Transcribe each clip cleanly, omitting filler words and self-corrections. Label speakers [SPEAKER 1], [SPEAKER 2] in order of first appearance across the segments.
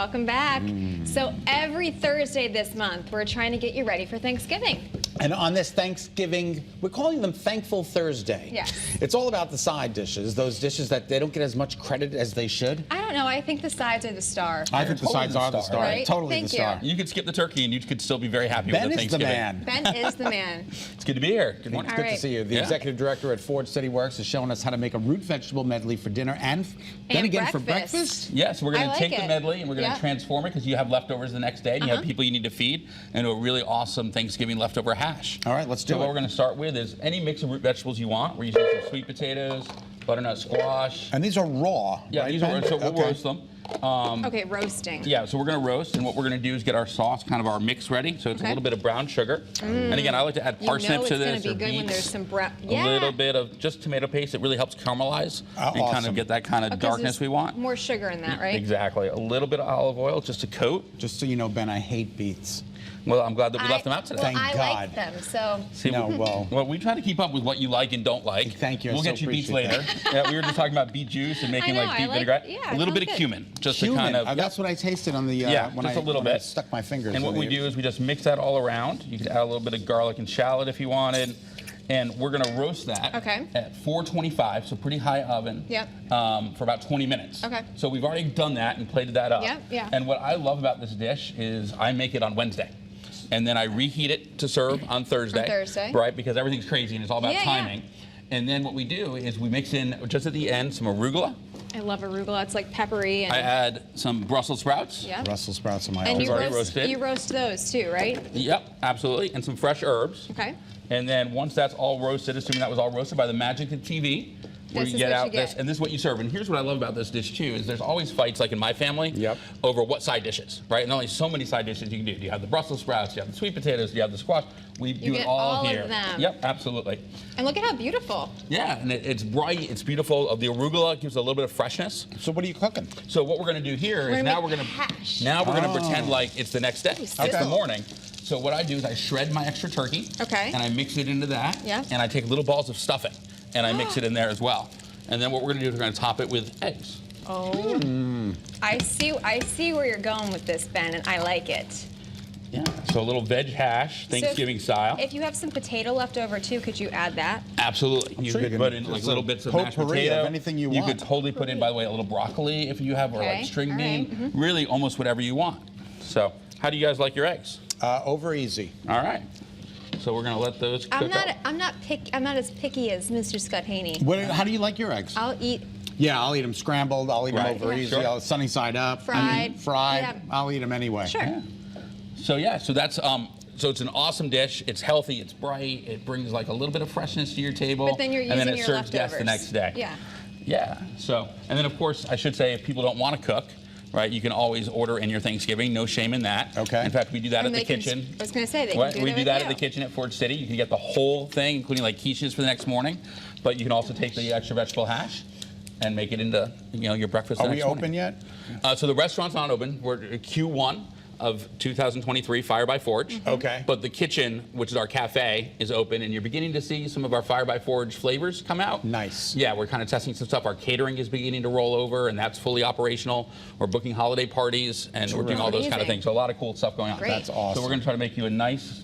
[SPEAKER 1] welcome back. So every Thursday this month, we're trying to get you ready for Thanksgiving.
[SPEAKER 2] And on this Thanksgiving, we're calling them Thankful Thursday.
[SPEAKER 1] Yes.
[SPEAKER 2] It's all about the side dishes, those dishes that they don't get as much credit as they should.
[SPEAKER 1] I don't know. I think the sides are the star.
[SPEAKER 2] I think the sides are the star.
[SPEAKER 1] Right?
[SPEAKER 2] Totally
[SPEAKER 1] Thank
[SPEAKER 2] the star.
[SPEAKER 1] you.
[SPEAKER 3] You could skip the turkey and you could still be very happy
[SPEAKER 2] Ben
[SPEAKER 3] with the
[SPEAKER 2] is the
[SPEAKER 3] Thanksgiving.
[SPEAKER 2] man.
[SPEAKER 1] Ben is the man.
[SPEAKER 3] It's good to be here. Good morning.
[SPEAKER 2] It's good
[SPEAKER 1] All
[SPEAKER 2] to see you. The
[SPEAKER 3] Yeah.
[SPEAKER 2] executive director at Ford City Works is showing us how to make a root vegetable medley for dinner and then again for breakfast.
[SPEAKER 3] Yes, we're going
[SPEAKER 1] I
[SPEAKER 3] to
[SPEAKER 1] like
[SPEAKER 3] take
[SPEAKER 1] it.
[SPEAKER 3] the medley and we're going to
[SPEAKER 1] Yep.
[SPEAKER 3] transform it because you have leftovers the next day and you have people you need to feed into a really awesome Thanksgiving leftover hash.
[SPEAKER 2] All right, let's do
[SPEAKER 3] So what
[SPEAKER 2] it.
[SPEAKER 3] we're going to start with is any mix of root vegetables you want. We're using some sweet potatoes, butternut squash.
[SPEAKER 2] And these are raw,
[SPEAKER 3] Yeah,
[SPEAKER 2] right,
[SPEAKER 3] these
[SPEAKER 2] Ben?
[SPEAKER 3] are so we'll
[SPEAKER 2] Okay.
[SPEAKER 3] roast them.
[SPEAKER 1] Okay, roasting.
[SPEAKER 3] Yeah, so we're going to roast, and what we're going to do is get our sauce, kind of our mix ready. So it's a
[SPEAKER 1] Okay.
[SPEAKER 3] little bit of brown sugar. And again, I like to add
[SPEAKER 1] You know
[SPEAKER 3] parsnips
[SPEAKER 1] it's
[SPEAKER 3] to
[SPEAKER 1] going
[SPEAKER 3] this
[SPEAKER 1] to
[SPEAKER 3] or
[SPEAKER 1] be good when there's
[SPEAKER 3] beets.
[SPEAKER 1] some brown.
[SPEAKER 3] A little bit of just tomato paste. It really helps caramelize and kind
[SPEAKER 2] awesome.
[SPEAKER 3] of get that kind of darkness we want.
[SPEAKER 1] More sugar in that, right?
[SPEAKER 3] Exactly. A little bit of olive oil just to coat.
[SPEAKER 2] Just so you know, Ben, I hate beets.
[SPEAKER 3] Well, I'm glad that we left them out today.
[SPEAKER 1] Well,
[SPEAKER 2] Thank
[SPEAKER 1] I
[SPEAKER 2] God.
[SPEAKER 1] like them, so.
[SPEAKER 3] See,
[SPEAKER 2] No, well.
[SPEAKER 3] we try to keep up with what you like and don't like.
[SPEAKER 2] Thank you, I
[SPEAKER 3] We'll
[SPEAKER 2] so
[SPEAKER 3] get you beets
[SPEAKER 2] appreciate
[SPEAKER 3] later. Yeah, we were just talking about beet juice and making
[SPEAKER 1] know,
[SPEAKER 3] like
[SPEAKER 1] I
[SPEAKER 3] beet
[SPEAKER 1] like-
[SPEAKER 3] vinaigrette.
[SPEAKER 1] yeah,
[SPEAKER 3] A little
[SPEAKER 1] it
[SPEAKER 3] bit of
[SPEAKER 1] sounds
[SPEAKER 3] cumin, just
[SPEAKER 2] Cumin.
[SPEAKER 3] to kind of.
[SPEAKER 2] That's what I tasted on the
[SPEAKER 3] Yeah,
[SPEAKER 2] when
[SPEAKER 3] just a little
[SPEAKER 2] when I
[SPEAKER 3] bit.
[SPEAKER 2] stuck my fingers
[SPEAKER 3] And what
[SPEAKER 2] in
[SPEAKER 3] we
[SPEAKER 2] the-
[SPEAKER 3] do is we just mix that all around. You could add a little bit of garlic and shallot if you wanted. And we're going to roast that
[SPEAKER 1] Okay.
[SPEAKER 3] at 425, so pretty high oven,
[SPEAKER 1] Yep.
[SPEAKER 3] for about 20 minutes.
[SPEAKER 1] Okay.
[SPEAKER 3] So we've already done that and plated that up.
[SPEAKER 1] Yep, yeah.
[SPEAKER 3] And what I love about this dish is I make it on Wednesday. And then I reheat it to serve on Thursday.
[SPEAKER 1] On Thursday.
[SPEAKER 3] Right, because everything's crazy and it's all about
[SPEAKER 1] Yeah, yeah.
[SPEAKER 3] timing. And then what we do is we mix in, just at the end, some arugula.
[SPEAKER 1] I love arugula. It's like peppery. And,
[SPEAKER 3] I add some Brussels sprouts.
[SPEAKER 1] yeah.
[SPEAKER 2] Brussels sprouts in my
[SPEAKER 1] And
[SPEAKER 2] oven.
[SPEAKER 1] you
[SPEAKER 3] already
[SPEAKER 1] roast,
[SPEAKER 3] roasted.
[SPEAKER 1] you roast those too, right?
[SPEAKER 3] Yep, absolutely. And some fresh herbs.
[SPEAKER 1] Okay.
[SPEAKER 3] And then once that's all roasted, assuming that was all roasted by the magic of TV, where
[SPEAKER 1] This
[SPEAKER 3] you
[SPEAKER 1] is
[SPEAKER 3] get
[SPEAKER 1] what
[SPEAKER 3] out
[SPEAKER 1] you
[SPEAKER 3] this,
[SPEAKER 1] get.
[SPEAKER 3] and this is what you serve. And here's what I love about this dish too, is there's always fights, like in my family,
[SPEAKER 2] Yep.
[SPEAKER 3] over what side dishes, right? And only so many side dishes you can do. You have the Brussels sprouts, you have the sweet potatoes, you have the squash. We do
[SPEAKER 1] get
[SPEAKER 3] it all
[SPEAKER 1] all of
[SPEAKER 3] here.
[SPEAKER 1] them.
[SPEAKER 3] Yep, absolutely.
[SPEAKER 1] And look at how beautiful.
[SPEAKER 3] Yeah, and it's bright, it's beautiful. The arugula gives a little bit of freshness.
[SPEAKER 2] So what are you cooking?
[SPEAKER 3] So what we're going to do here is
[SPEAKER 1] gonna
[SPEAKER 3] now
[SPEAKER 1] make
[SPEAKER 3] we're going
[SPEAKER 1] hash.
[SPEAKER 3] to pretend like it's the next day. It's
[SPEAKER 1] Okay.
[SPEAKER 3] the morning. So what I do is I shred my extra turkey.
[SPEAKER 1] Okay.
[SPEAKER 3] And I mix it into that.
[SPEAKER 1] Yeah.
[SPEAKER 3] And I take little balls of stuffing and I mix it in there as well. And then what we're going to do is we're going to top it with eggs.
[SPEAKER 1] Oh. I see where you're going with this, Ben, and I like it.
[SPEAKER 3] Yeah. So a little veg hash, Thanksgiving style.
[SPEAKER 1] If you have some potato left over too, could you add that?
[SPEAKER 3] Absolutely. You
[SPEAKER 2] sure you
[SPEAKER 3] could
[SPEAKER 2] can-
[SPEAKER 3] put in like
[SPEAKER 2] it's
[SPEAKER 3] little
[SPEAKER 2] a
[SPEAKER 3] bits of mashed
[SPEAKER 2] potpourri of
[SPEAKER 3] potato.
[SPEAKER 2] anything you
[SPEAKER 3] You
[SPEAKER 2] want.
[SPEAKER 3] could totally put in, by the way, a little broccoli if you have, or
[SPEAKER 1] Okay,
[SPEAKER 3] like string
[SPEAKER 1] all right,
[SPEAKER 3] bean. Really, almost whatever you want. So, how do you guys like your eggs?
[SPEAKER 2] Over easy.
[SPEAKER 3] All right. So we're gonna let those cook up.
[SPEAKER 1] I'm not as picky as Mr. Scott Haney.
[SPEAKER 2] How do you like your eggs?
[SPEAKER 1] I'll eat
[SPEAKER 2] Yeah, I'll eat them scrambled. I'll eat them
[SPEAKER 3] Right.
[SPEAKER 2] over
[SPEAKER 1] Yeah.
[SPEAKER 2] easy.
[SPEAKER 3] Sure.
[SPEAKER 2] I'll sunny side up.
[SPEAKER 1] Fried.
[SPEAKER 2] Fried.
[SPEAKER 1] Yeah.
[SPEAKER 2] I'll eat them anyway.
[SPEAKER 1] sure.
[SPEAKER 3] Yeah. So yeah, so that's so it's an awesome dish. It's healthy. It's bright. It brings like a little bit of freshness to your table.
[SPEAKER 1] But then you're
[SPEAKER 3] and then
[SPEAKER 1] using
[SPEAKER 3] it
[SPEAKER 1] your
[SPEAKER 3] serves guests the
[SPEAKER 1] leftovers.
[SPEAKER 3] next day.
[SPEAKER 1] Yeah.
[SPEAKER 3] Yeah. So and then of course I should say if people don't want to cook, right? You can always order in your Thanksgiving. No shame in that.
[SPEAKER 2] Okay.
[SPEAKER 3] In fact, we do that
[SPEAKER 1] And
[SPEAKER 3] at the
[SPEAKER 1] they can-
[SPEAKER 3] kitchen.
[SPEAKER 1] I was going to say, they
[SPEAKER 3] What?
[SPEAKER 1] can do
[SPEAKER 3] We
[SPEAKER 1] that
[SPEAKER 3] do
[SPEAKER 1] with
[SPEAKER 3] that
[SPEAKER 1] you.
[SPEAKER 3] at the kitchen at Ford City. You can get the whole thing, including like quiches for the next morning. But you can also take the extra vegetable hash and make it into your breakfast.
[SPEAKER 2] Are
[SPEAKER 3] the
[SPEAKER 2] we
[SPEAKER 3] next morning.
[SPEAKER 2] open yet?
[SPEAKER 3] So the restaurant's not open. We're at Q1 of 2023, Fire by Forge.
[SPEAKER 2] Okay.
[SPEAKER 3] But the kitchen, which is our cafe, is open, and you're beginning to see some of our Fire by Forge flavors come out.
[SPEAKER 2] Nice.
[SPEAKER 3] Yeah, we're kind of testing some stuff. Our catering is beginning to roll over, and that's fully operational. We're booking holiday parties, and we're doing all those kind of
[SPEAKER 1] Amazing.
[SPEAKER 3] things. So a lot of cool stuff going on.
[SPEAKER 1] Great.
[SPEAKER 2] That's awesome.
[SPEAKER 3] So we're going to try to make you a nice,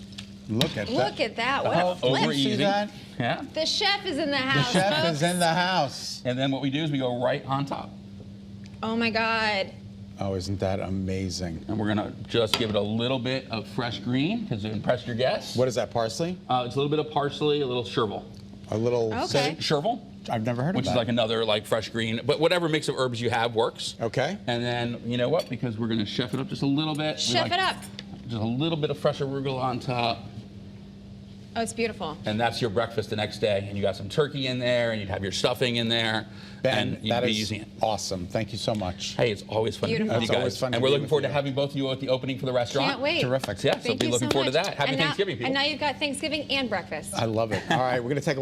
[SPEAKER 2] Look at that.
[SPEAKER 1] Look at that. What
[SPEAKER 3] Oh,
[SPEAKER 1] a flip.
[SPEAKER 3] over
[SPEAKER 2] See
[SPEAKER 3] easy.
[SPEAKER 2] that?
[SPEAKER 3] yeah.
[SPEAKER 1] The chef is in the
[SPEAKER 2] The
[SPEAKER 1] house,
[SPEAKER 2] chef
[SPEAKER 1] folks.
[SPEAKER 2] is in the house.
[SPEAKER 3] And then what we do is we go right on top.
[SPEAKER 1] Oh, my God.
[SPEAKER 2] Oh, isn't that amazing?
[SPEAKER 3] And we're going to just give it a little bit of fresh green because it impressed your guests.
[SPEAKER 2] What is that, parsley?
[SPEAKER 3] It's a little bit of parsley, a little chervil.
[SPEAKER 2] A little...
[SPEAKER 1] Okay.
[SPEAKER 3] Chervil,
[SPEAKER 2] I've never heard
[SPEAKER 3] which
[SPEAKER 2] of that.
[SPEAKER 3] is like another like fresh green, but whatever mix of herbs you have works.
[SPEAKER 2] Okay.
[SPEAKER 3] And then, you know what, because we're going to chef it up just a little bit. we
[SPEAKER 1] Chef
[SPEAKER 3] like
[SPEAKER 1] it up.
[SPEAKER 3] Just a little bit of fresh arugula on top.
[SPEAKER 1] Oh, it's beautiful.
[SPEAKER 3] And that's your breakfast the next day. And you got some turkey in there, and you'd have your stuffing in there.
[SPEAKER 2] Ben,
[SPEAKER 3] and you'd
[SPEAKER 2] that
[SPEAKER 3] be
[SPEAKER 2] is
[SPEAKER 3] using it.
[SPEAKER 2] awesome. Thank you so much.
[SPEAKER 3] Hey, it's always fun to be with
[SPEAKER 1] Beautiful.
[SPEAKER 3] you
[SPEAKER 2] It's always
[SPEAKER 3] guys.
[SPEAKER 2] fun to
[SPEAKER 3] And we're
[SPEAKER 2] be
[SPEAKER 3] looking
[SPEAKER 2] with
[SPEAKER 3] forward
[SPEAKER 2] you.
[SPEAKER 3] to having both of you at the opening for the restaurant.
[SPEAKER 1] Can't wait.
[SPEAKER 2] Terrific.
[SPEAKER 3] Yeah, so
[SPEAKER 1] Thank
[SPEAKER 3] be
[SPEAKER 1] you
[SPEAKER 3] looking
[SPEAKER 1] so
[SPEAKER 3] forward to
[SPEAKER 1] much.
[SPEAKER 3] that. Happy
[SPEAKER 1] And now-
[SPEAKER 3] Thanksgiving, people.
[SPEAKER 1] And now you've got Thanksgiving and breakfast.
[SPEAKER 2] I love it. All right, we're going to take a